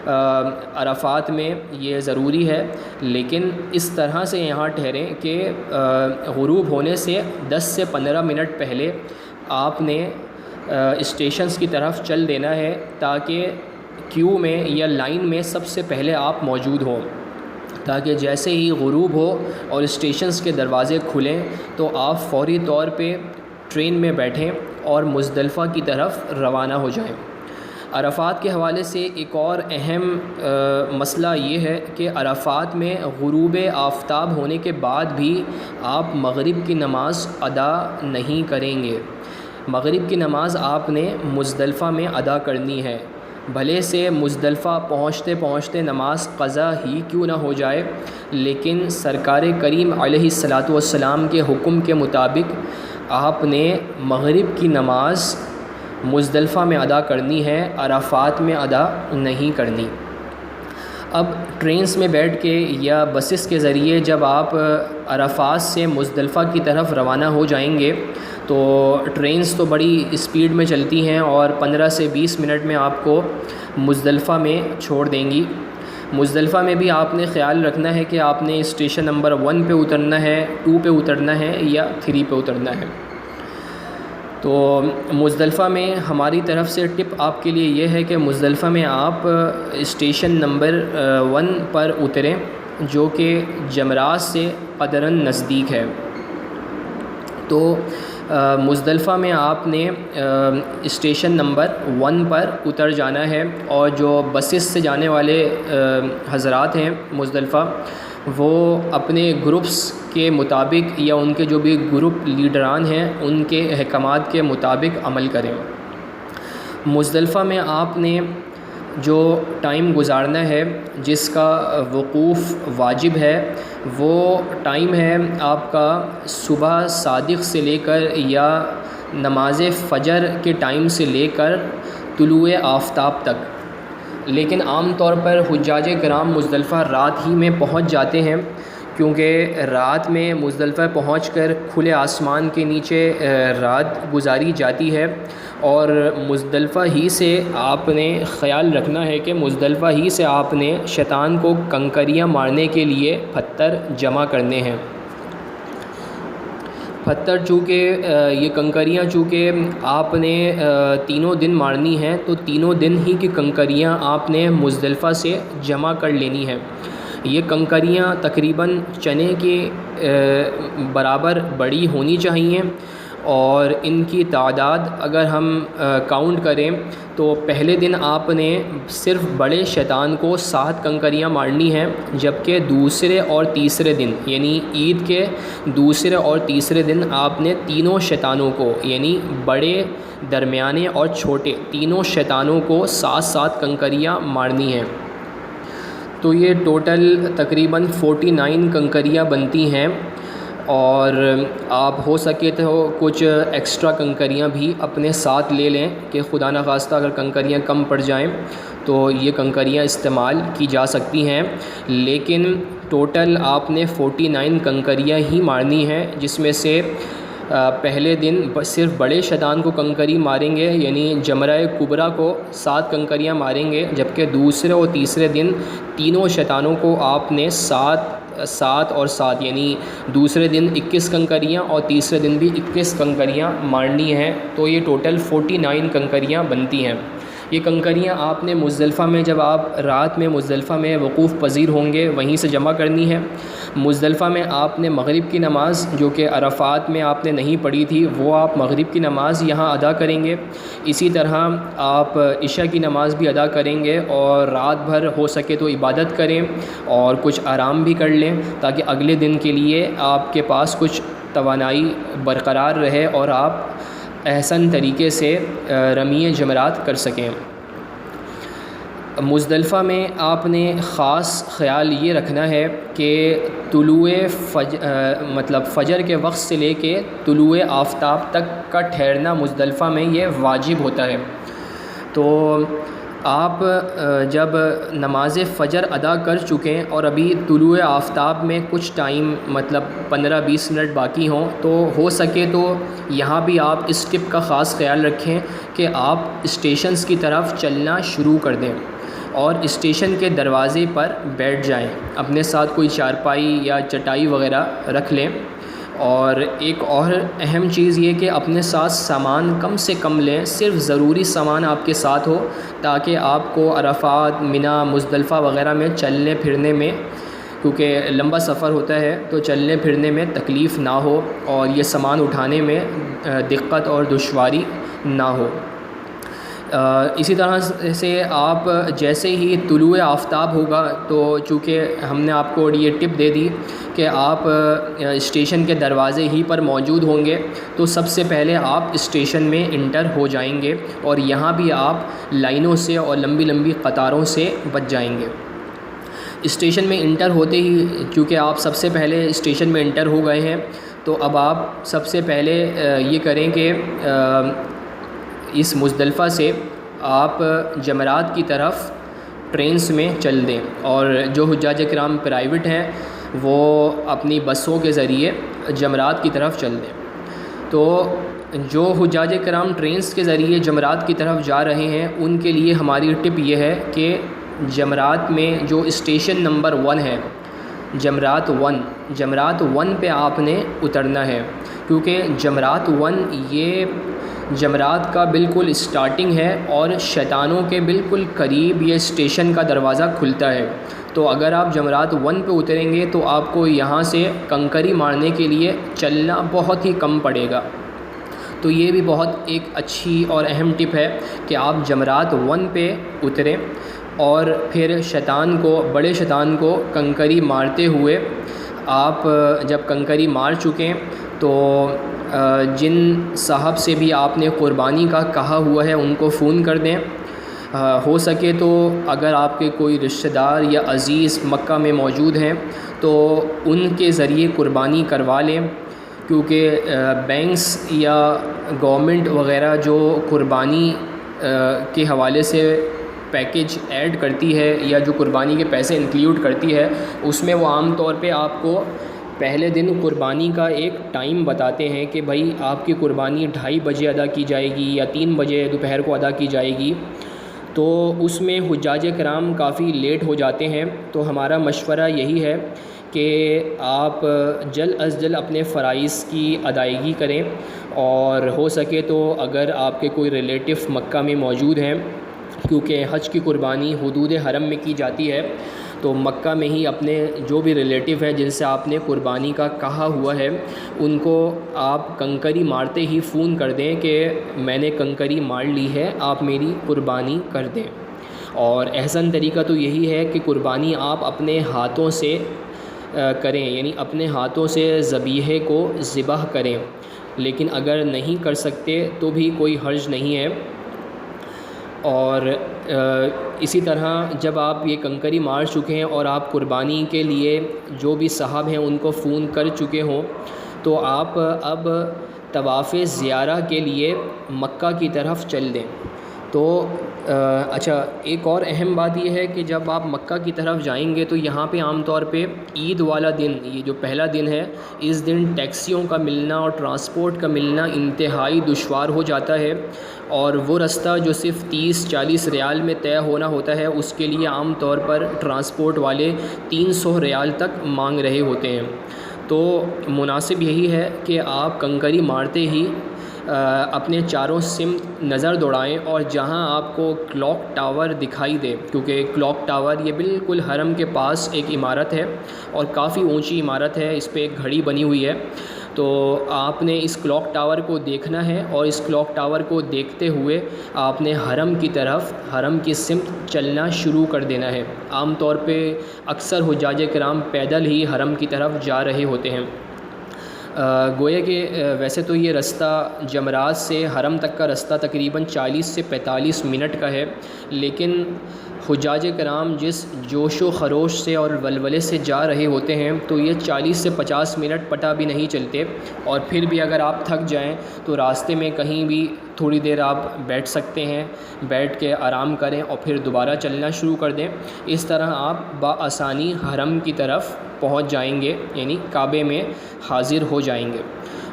Speaker 2: عرفات میں یہ ضروری ہے، لیکن اس طرح سے یہاں ٹھہریں کہ غروب ہونے سے 10 سے 15 منٹ پہلے آپ نے اسٹیشنز کی طرف چل دینا ہے تاکہ کیو میں یا لائن میں سب سے پہلے آپ موجود ہوں، تاکہ جیسے ہی غروب ہو اور اسٹیشنز کے دروازے کھلیں تو آپ فوری طور پہ ٹرین میں بیٹھیں اور مزدلفہ کی طرف روانہ ہو جائیں۔ عرفات کے حوالے سے ایک اور اہم مسئلہ یہ ہے کہ عرفات میں غروب آفتاب ہونے کے بعد بھی آپ مغرب کی نماز ادا نہیں کریں گے۔ مغرب کی نماز آپ نے مزدلفہ میں ادا کرنی ہے، بھلے سے مزدلفہ پہنچتے پہنچتے نماز قضا ہی کیوں نہ ہو جائے، لیکن سرکار کریم علیہ الصلاۃ والسلام کے حکم کے مطابق آپ نے مغرب کی نماز مزدلفہ میں ادا کرنی ہے، عرفات میں ادا نہیں کرنی۔ اب ٹرینز میں بیٹھ کے یا بسز کے ذریعے جب آپ عرفات سے مزدلفہ کی طرف روانہ ہو جائیں گے تو ٹرینز تو بڑی اسپیڈ میں چلتی ہیں اور 15 سے 20 منٹ میں آپ کو مزدلفہ میں چھوڑ دیں گی۔ مزدلفہ میں بھی آپ نے خیال رکھنا ہے کہ آپ نے اسٹیشن نمبر 1 پہ اترنا ہے، 2 پہ اترنا ہے یا 3 پہ اترنا ہے۔ تو مزدلفہ میں ہماری طرف سے ٹپ آپ کے لیے یہ ہے کہ مزدلفہ میں آپ اسٹیشن نمبر 1 پر اتریں جو کہ جمرات سے قدراً نزدیک ہے۔ تو مزدلفہ میں آپ نے اسٹیشن نمبر 1 پر اتر جانا ہے اور جو بسز سے جانے والے حضرات ہیں مزدلفہ وہ اپنے گروپس کے مطابق یا ان کے جو بھی گروپ لیڈران ہیں ان کے احکامات کے مطابق عمل کریں۔ مزدلفہ میں آپ نے جو ٹائم گزارنا ہے، جس کا وقوف واجب ہے، وہ ٹائم ہے آپ کا صبح صادق سے لے کر یا نماز فجر کے ٹائم سے لے کر طلوع آفتاب تک۔ لیکن عام طور پر حجاج کرام مزدلفہ رات ہی میں پہنچ جاتے ہیں، کیونکہ رات میں مزدلفہ پہنچ کر کھلے آسمان کے نیچے رات گزاری جاتی ہے، اور مزدلفہ ہی سے آپ نے خیال رکھنا ہے کہ مزدلفہ ہی سے آپ نے شیطان کو کنکریاں مارنے کے لیے پتھر جمع کرنے ہیں۔ پتھر چونکہ یہ کنکریاں چونکہ آپ نے تینوں دن مارنی ہیں تو تینوں دن ہی کی کنکریاں آپ نے مزدلفہ سے جمع کر لینی ہیں۔ یہ کنکریاں تقریباً چنے کے برابر بڑی ہونی چاہیے اور ان کی تعداد اگر ہم کاؤنٹ کریں تو پہلے دن آپ نے صرف بڑے شیطان کو 7 کنکریاں مارنی ہیں، جبکہ دوسرے اور تیسرے دن یعنی عید کے دوسرے اور تیسرے دن آپ نے تینوں شیطانوں کو یعنی بڑے، درمیانے اور چھوٹے تینوں شیطانوں کو 7 کنکریاں مارنی ہیں۔ تو یہ ٹوٹل تقریباً 49 کنکریاں بنتی ہیں، اور آپ ہو سکے تو کچھ ایکسٹرا کنکریاں بھی اپنے ساتھ لے لیں کہ خدا نخواستہ اگر کنکریاں کم پڑ جائیں تو یہ کنکریاں استعمال کی جا سکتی ہیں، لیکن ٹوٹل آپ نے 49 کنکریاں ہی مارنی ہیں، جس میں سے پہلے دن صرف بڑے شیطان کو کنکری ماریں گے یعنی جمرہ کبریٰ کو 7 کنکریاں ماریں گے، جبکہ دوسرے اور تیسرے دن تینوں شیطانوں کو آپ نے 7 اور 7 یعنی دوسرے دن 21 کنکریاں اور تیسرے دن بھی 21 کنکریاں مارنی ہیں۔ تو یہ ٹوٹل 49 کنکریاں بنتی ہیں۔ یہ کنکریاں آپ نے مزدلفہ میں، جب آپ رات میں مزدلفہ میں وقوف پذیر ہوں گے، وہیں سے جمع کرنی ہے۔ مزدلفہ میں آپ نے مغرب کی نماز جو کہ عرفات میں آپ نے نہیں پڑھی تھی، وہ آپ مغرب کی نماز یہاں ادا کریں گے۔ اسی طرح آپ عشاء کی نماز بھی ادا کریں گے، اور رات بھر ہو سکے تو عبادت کریں اور کچھ آرام بھی کر لیں، تاکہ اگلے دن کے لیے آپ کے پاس کچھ توانائی برقرار رہے اور آپ احسن طریقے سے رمی جمرات کر سکیں۔ مزدلفہ میں آپ نے خاص خیال یہ رکھنا ہے کہ فجر کے وقت سے لے کے طلوع آفتاب تک کا ٹھہرنا مزدلفہ میں یہ واجب ہوتا ہے۔ تو آپ جب نماز فجر ادا کر چکیں اور ابھی طلوع آفتاب میں کچھ ٹائم 15-20 منٹ باقی ہوں، تو ہو سکے تو یہاں بھی آپ اس ٹپ کا خاص خیال رکھیں کہ آپ اسٹیشنز کی طرف چلنا شروع کر دیں اور اسٹیشن کے دروازے پر بیٹھ جائیں، اپنے ساتھ کوئی چارپائی یا چٹائی وغیرہ رکھ لیں۔ اور ایک اور اہم چیز یہ کہ اپنے ساتھ سامان کم سے کم لیں، صرف ضروری سامان آپ کے ساتھ ہو، تاکہ آپ کو عرفات، منی، مزدلفہ وغیرہ میں چلنے پھرنے میں، کیونکہ لمبا سفر ہوتا ہے تو چلنے پھرنے میں تکلیف نہ ہو اور یہ سامان اٹھانے میں دقت اور دشواری نہ ہو۔ اسی طرح سے آپ جیسے ہی طلوع آفتاب ہوگا، تو چونکہ ہم نے آپ کو یہ ٹپ دے دی کہ آپ اسٹیشن کے دروازے ہی پر موجود ہوں گے، تو سب سے پہلے آپ اسٹیشن میں انٹر ہو جائیں گے، اور یہاں بھی آپ لائنوں سے اور لمبی لمبی قطاروں سے بچ جائیں گے۔ اسٹیشن میں انٹر ہوتے ہی، چونکہ آپ سب سے پہلے اسٹیشن میں انٹر ہو گئے ہیں، تو اب آپ سب سے پہلے یہ کریں کہ اس مزدلفہ سے آپ جمرات کی طرف ٹرینس میں چل دیں، اور جو حجاج کرام پرائیویٹ ہیں وہ اپنی بسوں کے ذریعے جمرات کی طرف چل دیں۔ تو جو حجاج کرام ٹرینس کے ذریعے جمرات کی طرف جا رہے ہیں، ان کے لیے ہماری ٹپ یہ ہے کہ جمرات میں جو اسٹیشن نمبر 1 ہے، جمرات 1 پہ آپ نے اترنا ہے، کیونکہ جمرات 1 یہ جمرات کا بالکل اسٹارٹنگ ہے، اور شیطانوں کے بالکل قریب یہ اسٹیشن کا دروازہ کھلتا ہے۔ تو اگر آپ جمرات 1 پہ اتریں گے تو آپ کو یہاں سے کنکری مارنے کے لیے چلنا بہت ہی کم پڑے گا۔ تو یہ بھی بہت ایک اچھی اور اہم ٹپ ہے کہ آپ جمرات 1 پہ اتریں، اور پھر بڑے شیطان کو کنکری مارتے ہوئے آپ جب کنکری مار چکیں تو جن صاحب سے بھی آپ نے قربانی کا کہا ہوا ہے ان کو فون کر دیں۔ ہو سکے تو اگر آپ کے کوئی رشتہ دار یا عزیز مکہ میں موجود ہیں تو ان کے ذریعے قربانی کروا لیں، کیونکہ بینکس یا گورنمنٹ وغیرہ جو قربانی کے حوالے سے پیکیج ایڈ کرتی ہے یا جو قربانی کے پیسے انکلیوڈ کرتی ہے، اس میں وہ عام طور پہ آپ کو پہلے دن قربانی کا ایک ٹائم بتاتے ہیں کہ بھائی آپ کی قربانی 2:30 بجے ادا کی جائے گی یا 3 بجے دوپہر کو ادا کی جائے گی۔ تو اس میں حجاج کرام کافی لیٹ ہو جاتے ہیں، تو ہمارا مشورہ یہی ہے کہ آپ جلد از جلد اپنے فرائض کی ادائیگی کریں، اور ہو سکے تو اگر آپ کے کوئی ریلیٹو مکہ میں موجود ہیں کیونکہ حج کی قربانی حدود حرم میں کی جاتی ہے، تو مکہ میں ہی اپنے جو بھی ریلیٹیو ہے جن سے آپ نے قربانی کا کہا ہوا ہے ان کو آپ کنکری مارتے ہی فون کر دیں کہ میں نے کنکری مار لی ہے، آپ میری قربانی کر دیں۔ اور احسن طریقہ تو یہی ہے کہ قربانی آپ اپنے ہاتھوں سے کریں، یعنی اپنے ہاتھوں سے ذبیحے کو ذبح کریں، لیکن اگر نہیں کر سکتے تو بھی کوئی حرج نہیں ہے۔ اور اسی طرح جب آپ یہ کنکری مار چکے ہیں اور آپ قربانی کے لیے جو بھی صاحب ہیں ان کو فون کر چکے ہوں، تو آپ اب طواف زیارہ کے لیے مکہ کی طرف چل دیں۔ تو اچھا، ایک اور اہم بات یہ ہے کہ جب آپ مکہ کی طرف جائیں گے تو یہاں پہ عام طور پہ عید والا دن، یہ جو پہلا دن ہے، اس دن ٹیکسیوں کا ملنا اور ٹرانسپورٹ کا ملنا انتہائی دشوار ہو جاتا ہے، اور وہ رستہ جو صرف 30-40 ریال میں طے ہونا ہوتا ہے اس کے لیے عام طور پر ٹرانسپورٹ والے 300 ریال تک مانگ رہے ہوتے ہیں۔ تو مناسب یہی ہے کہ آپ کنکری مارتے ہی اپنے چاروں سمت نظر دوڑائیں، اور جہاں آپ کو کلاک ٹاور دکھائی دے، کیونکہ کلاک ٹاور یہ بالکل حرم کے پاس ایک عمارت ہے اور کافی اونچی عمارت ہے، اس پہ ایک گھڑی بنی ہوئی ہے، تو آپ نے اس کلاک ٹاور کو دیکھنا ہے، اور اس کلاک ٹاور کو دیکھتے ہوئے آپ نے حرم کی طرف، حرم کی سمت چلنا شروع کر دینا ہے۔ عام طور پہ اکثر حجاج کرام پیدل ہی حرم کی طرف جا رہے ہوتے ہیں۔ گویا کہ ویسے تو یہ رستہ جمرات سے حرم تک کا رستہ تقریباً 40 سے 45 منٹ کا ہے، لیکن حجاج کرام جس جوش و خروش سے اور ولولے سے جا رہے ہوتے ہیں تو یہ 40 سے 50 منٹ پتہ بھی نہیں چلتے، اور پھر بھی اگر آپ تھک جائیں تو راستے میں کہیں بھی تھوڑی دیر آپ بیٹھ سکتے ہیں، بیٹھ کے آرام کریں اور پھر دوبارہ چلنا شروع کر دیں۔ اس طرح آپ بآسانی حرم کی طرف پہنچ جائیں گے، یعنی کعبے میں حاضر ہو جائیں گے۔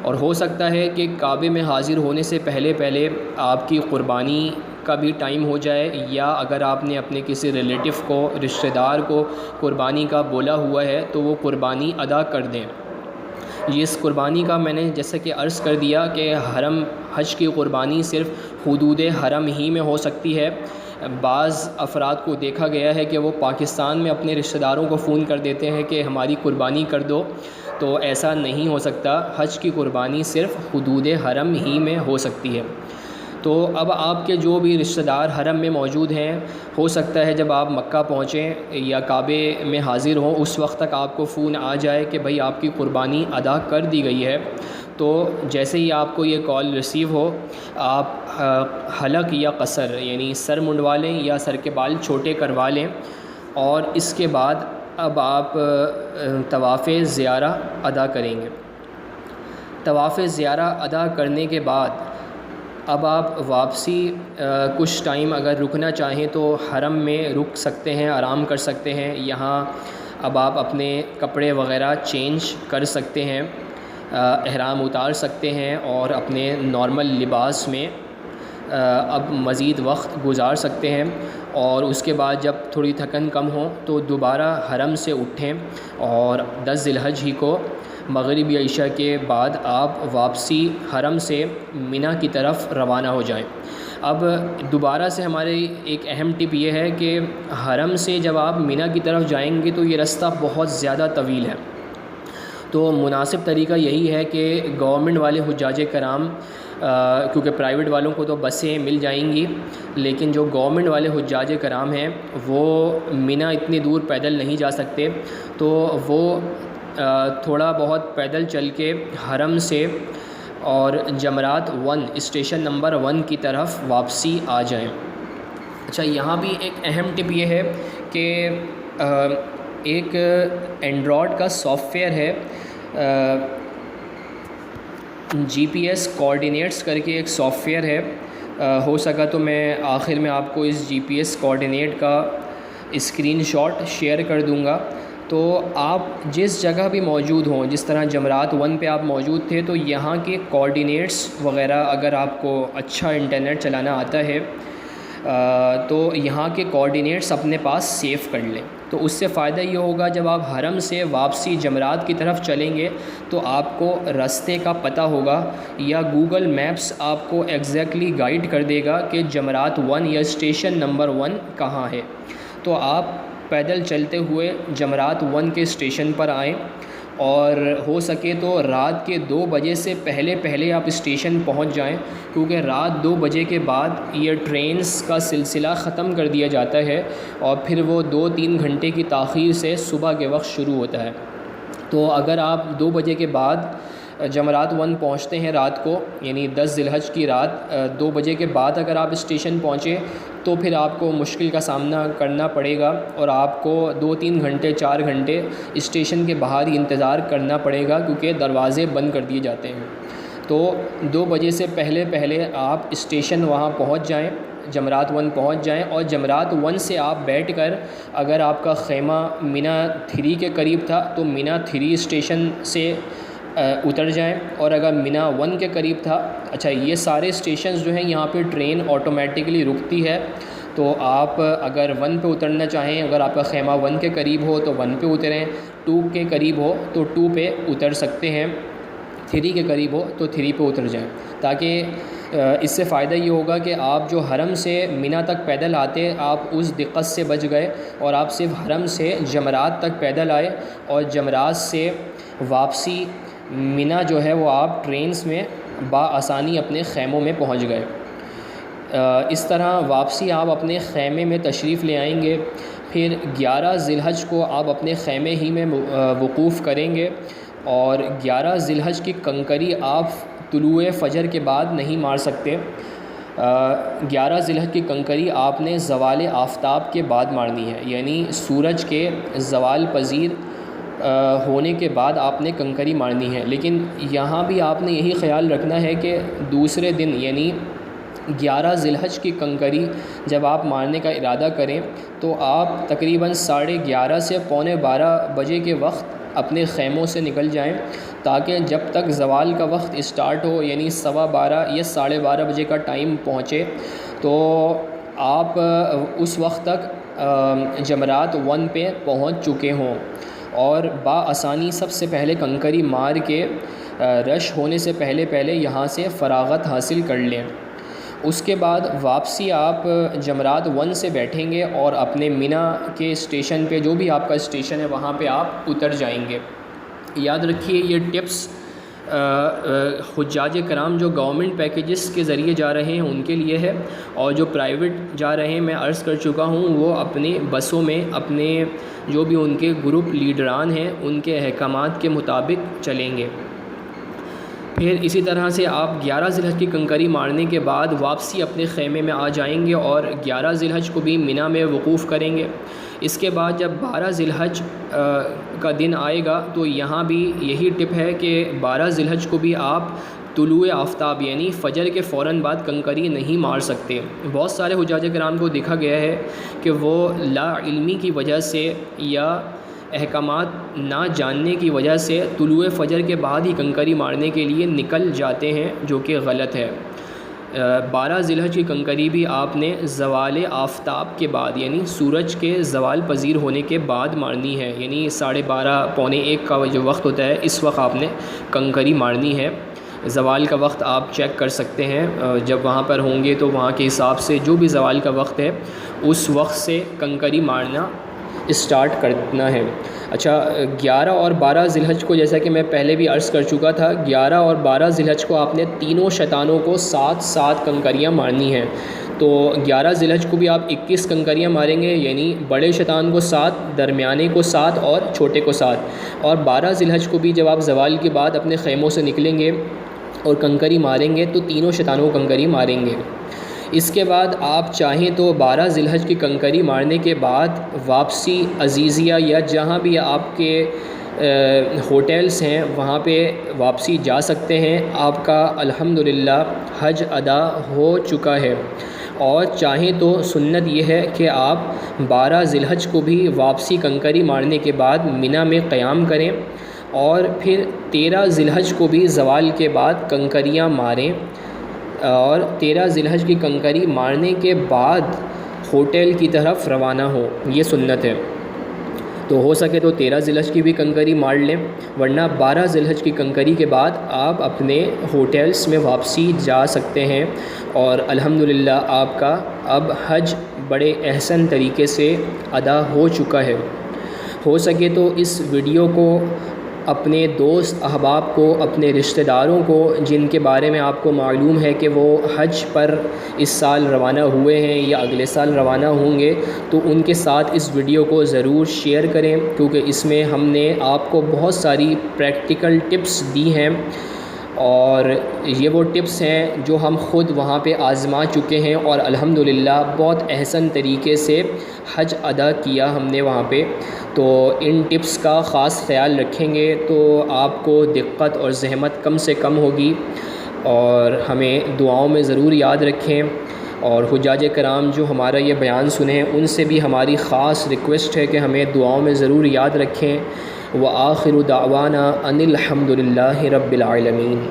Speaker 2: اور ہو سکتا ہے کہ کعبے میں حاضر ہونے سے پہلے آپ کی قربانی کا بھی ٹائم ہو جائے، یا اگر آپ نے اپنے کسی ریلیٹیو کو، رشتہ دار کو قربانی کا بولا ہوا ہے تو وہ قربانی ادا کر دیں۔ اس قربانی کا میں نے جیسا کہ عرض کر دیا کہ حرم حج کی قربانی صرف حدود حرم ہی میں ہو سکتی ہے۔ بعض افراد کو دیکھا گیا ہے کہ وہ پاکستان میں اپنے رشتہ داروں کو فون کر دیتے ہیں کہ ہماری قربانی کر دو، تو ایسا نہیں ہو سکتا۔ حج کی قربانی صرف حدود حرم ہی میں ہو سکتی ہے۔ تو اب آپ کے جو بھی رشتہ دار حرم میں موجود ہیں، ہو سکتا ہے جب آپ مکہ پہنچیں یا کعبے میں حاضر ہوں اس وقت تک آپ کو فون آ جائے کہ بھائی آپ کی قربانی ادا کر دی گئی ہے۔ تو جیسے ہی آپ کو یہ کال ریسیو ہو، آپ حلق یا قصر یعنی سر منڈوا لیں یا سر کے بال چھوٹے کروا لیں، اور اس کے بعد اب آپ طواف زیارہ ادا کریں گے۔ طواف زیارہ ادا کرنے کے بعد اب آپ واپسی کچھ ٹائم اگر رکنا چاہیں تو حرم میں رک سکتے ہیں، آرام کر سکتے ہیں۔ یہاں اب آپ اپنے کپڑے وغیرہ چینج کر سکتے ہیں، احرام اتار سکتے ہیں اور اپنے نارمل لباس میں اب مزید وقت گزار سکتے ہیں۔ اور اس کے بعد جب تھوڑی تھکن کم ہو تو دوبارہ حرم سے اٹھیں، اور 10 ذی الحجہ ہی کو مغرب یا عشاء کے بعد آپ واپسی حرم سے منی کی طرف روانہ ہو جائیں۔ اب دوبارہ سے ہمارے ایک اہم ٹپ یہ ہے کہ حرم سے جب آپ منی کی طرف جائیں گے تو یہ رستہ بہت زیادہ طویل ہے، تو مناسب طریقہ یہی ہے کہ گورنمنٹ والے حجاج کرام، کیونکہ پرائیویٹ والوں کو تو بسیں مل جائیں گی، لیکن جو گورنمنٹ والے حجاج کرام ہیں وہ منی اتنی دور پیدل نہیں جا سکتے، تو وہ تھوڑا بہت پیدل چل کے حرم سے اور جمرات 1 اسٹیشن نمبر 1 کی طرف واپسی آ جائیں۔ اچھا، یہاں بھی ایک اہم ٹپ یہ ہے کہ ایک اینڈرائڈ کا سافٹ ویئر ہے، GPS کوآرڈینیٹس کر کے ایک سافٹ ویئر ہے۔ ہو سکا تو میں آخر میں آپ کو اس GPS کوآرڈینیٹ کا اسکرین شاٹ شیئر کر دوں گا، تو آپ جس جگہ بھی موجود ہوں، جس طرح جمرات 1 پہ آپ موجود تھے تو یہاں کے کوآرڈینیٹس وغیرہ اگر آپ کو اچھا انٹرنیٹ چلانا آتا ہے تو یہاں کے کوآرڈینیٹس اپنے پاس سیو کر لیں، تو اس سے فائدہ یہ ہوگا جب آپ حرم سے واپسی جمرات کی طرف چلیں گے تو آپ کو راستے کا پتہ ہوگا یا گوگل میپس آپ کو ایگزیکٹلی گائیڈ کر دے گا کہ جمرات 1 یا اسٹیشن نمبر 1 کہاں ہے. تو آپ پیدل چلتے ہوئے جمرات 1 کے اسٹیشن پر آئیں اور ہو سکے تو رات کے 2 بجے سے پہلے آپ اسٹیشن پہنچ جائیں، کیونکہ رات 2 بجے کے بعد یہ ٹرینز کا سلسلہ ختم کر دیا جاتا ہے اور پھر وہ 2-3 گھنٹے کی تاخیر سے صبح کے وقت شروع ہوتا ہے. تو اگر آپ 2 بجے کے بعد جمرات 1 پہنچتے ہیں رات کو، یعنی 10 ذی الحجہ کی رات 2 بجے کے بعد اگر آپ اسٹیشن پہنچے تو پھر آپ کو مشکل کا سامنا کرنا پڑے گا اور آپ کو 2-3 گھنٹے 4 گھنٹے اسٹیشن کے باہر ہی انتظار کرنا پڑے گا، کیونکہ دروازے بند کر دیے جاتے ہیں. تو 2 بجے سے پہلے آپ اسٹیشن وہاں پہنچ جائیں، جمرات 1 پہنچ جائیں، اور جمرات 1 سے آپ بیٹھ کر اگر آپ کا خیمہ مینا 3 کے قریب تھا تو مینا 3 اسٹیشن سے اتر جائیں، اور اگر مینا 1 کے قریب تھا، اچھا یہ سارے اسٹیشنز جو ہیں یہاں پہ ٹرین آٹومیٹکلی رکتی ہے، تو آپ اگر 1 پہ اترنا چاہیں، اگر آپ کا خیمہ 1 کے قریب ہو تو 1 پہ اتریں، 2 کے قریب ہو تو 2 پہ اتر سکتے ہیں، 3 کے قریب ہو تو 3 پہ اتر جائیں. تاکہ اس سے فائدہ یہ ہوگا کہ آپ جو حرم سے مینا تک پیدل آتے آپ اس دقت سے بچ گئے اور آپ صرف حرم سے جمرات تک پیدل آئے، اور جمرات سے واپسی مینا جو ہے وہ آپ ٹرینز میں بآسانی اپنے خیموں میں پہنچ گئے. اس طرح واپسی آپ اپنے خیمے میں تشریف لے آئیں گے. پھر 11 ذی الحجہ کو آپ اپنے خیمے ہی میں وقوف کریں گے، اور 11 ذی الحجہ کی کنکری آپ طلوع فجر کے بعد نہیں مار سکتے. 11 ذی الحجہ کی کنکری آپ نے زوال آفتاب کے بعد مارنی ہے، یعنی سورج کے زوال پذیر ہونے کے بعد آپ نے کنکری مارنی ہے. لیکن یہاں بھی آپ نے یہی خیال رکھنا ہے کہ دوسرے دن یعنی 11 ذی الحجہ کی کنکری جب آپ مارنے کا ارادہ کریں تو آپ تقریباً 11:30 سے 11:45 بجے کے وقت اپنے خیموں سے نکل جائیں، تاکہ جب تک زوال کا وقت اسٹارٹ ہو، یعنی 12:15 یا 12:30 بجے کا ٹائم پہنچے، تو آپ اس وقت تک جمرات 1 پہ پہنچ چکے ہوں اور بآسانی سب سے پہلے کنکری مار کے رش ہونے سے پہلے یہاں سے فراغت حاصل کر لیں. اس کے بعد واپسی آپ جمرات 1 سے بیٹھیں گے اور اپنے مینا کے اسٹیشن پہ، جو بھی آپ کا اسٹیشن ہے وہاں پہ آپ اتر جائیں گے. یاد رکھیے یہ ٹپس حجاج کرام جو گورنمنٹ پیکیجز کے ذریعے جا رہے ہیں ان کے لیے ہے، اور جو پرائیویٹ جا رہے ہیں میں عرض کر چکا ہوں وہ اپنے بسوں میں اپنے جو بھی ان کے گروپ لیڈران ہیں ان کے احکامات کے مطابق چلیں گے. پھر اسی طرح سے آپ 11 ذی الحجہ کی کنکری مارنے کے بعد واپسی اپنے خیمے میں آ جائیں گے اور 11 ذی الحجہ کو بھی مینا میں وقوف کریں گے. اس کے بعد جب 12 ذی الحجہ کا دن آئے گا تو یہاں بھی یہی ٹپ ہے کہ 12 ذی الحجہ کو بھی آپ طلوع آفتاب یعنی فجر کے فوراً بعد کنکری نہیں مار سکتے. بہت سارے حجاج کرام کو دیکھا گیا ہے کہ وہ لا علمی کی وجہ سے یا احکامات نہ جاننے کی وجہ سے طلوع فجر کے بعد ہی کنکری مارنے کے لیے نکل جاتے ہیں، جو کہ غلط ہے. 12 ذی الحجہ کی کنکری بھی آپ نے زوال آفتاب کے بعد یعنی سورج کے زوال پذیر ہونے کے بعد مارنی ہے، یعنی 12:30 پونے 1 کا جو وقت ہوتا ہے اس وقت آپ نے کنکری مارنی ہے. زوال کا وقت آپ چیک کر سکتے ہیں، جب وہاں پر ہوں گے تو وہاں کے حساب سے جو بھی زوال کا وقت ہے اس وقت سے کنکری مارنا اسٹارٹ کرنا ہے. اچھا 11 اور 12 ذی الحجہ کو جیسا کہ میں پہلے بھی عرض کر چکا تھا، 11 اور 12 ذی الحجہ کو آپ نے تینوں شیطانوں کو 7 کنکریاں مارنی ہیں. تو 11 ذی الحجہ کو بھی آپ 21 کنکریاں ماریں گے، یعنی بڑے شیطان کو 7، درمیانے کو 7 اور چھوٹے کو 7. اور 12 ذی الحجہ کو بھی جب آپ زوال کے بعد اپنے خیموں سے نکلیں گے اور کنکری ماریں گے تو تینوں شیطانوں کو کنکری ماریں گے. اس کے بعد آپ چاہیں تو 12 ذی الحجہ کی کنکری مارنے کے بعد واپسی عزیزیہ یا جہاں بھی آپ کے ہوٹلس ہیں وہاں پہ واپسی جا سکتے ہیں. آپ کا الحمدللہ حج ادا ہو چکا ہے. اور چاہیں تو سنت یہ ہے کہ آپ 12 ذی الحجہ کو بھی واپسی کنکری مارنے کے بعد مینا میں قیام کریں اور پھر 13 ذی الحجہ کو بھی زوال کے بعد کنکریاں ماریں، اور 13 ذی الحجہ کی کنکری مارنے کے بعد ہوٹل کی طرف روانہ ہو. یہ سنت ہے. تو ہو سکے تو 13 ذی الحج کی بھی کنکری مار لیں، ورنہ 12 ذی الحج کی کنکری کے بعد آپ اپنے ہوٹلس میں واپسی جا سکتے ہیں، اور الحمدللہ آپ کا اب حج بڑے احسن طریقے سے ادا ہو چکا ہے۔ ہو سکے تو اس ویڈیو کو اپنے دوست احباب کو، اپنے رشتہ داروں کو جن کے بارے میں آپ کو معلوم ہے کہ وہ حج پر اس سال روانہ ہوئے ہیں یا اگلے سال روانہ ہوں گے، تو ان کے ساتھ اس ویڈیو کو ضرور شیئر کریں، کیونکہ اس میں ہم نے آپ کو بہت ساری پریکٹیکل ٹپس دی ہیں، اور یہ وہ ٹپس ہیں جو ہم خود وہاں پہ آزما چکے ہیں، اور الحمدللہ بہت احسن طریقے سے حج ادا کیا ہم نے وہاں پہ۔ تو ان ٹپس کا خاص خیال رکھیں گے تو آپ کو دقت اور زحمت کم سے کم ہوگی، اور ہمیں دعاؤں میں ضرور یاد رکھیں، اور حجاج کرام جو ہمارا یہ بیان سنیں ان سے بھی ہماری خاص ریکویسٹ ہے کہ ہمیں دعاؤں میں ضرور یاد رکھیں۔ وآخر دعوانا ان الحمد للہ رب العالمین۔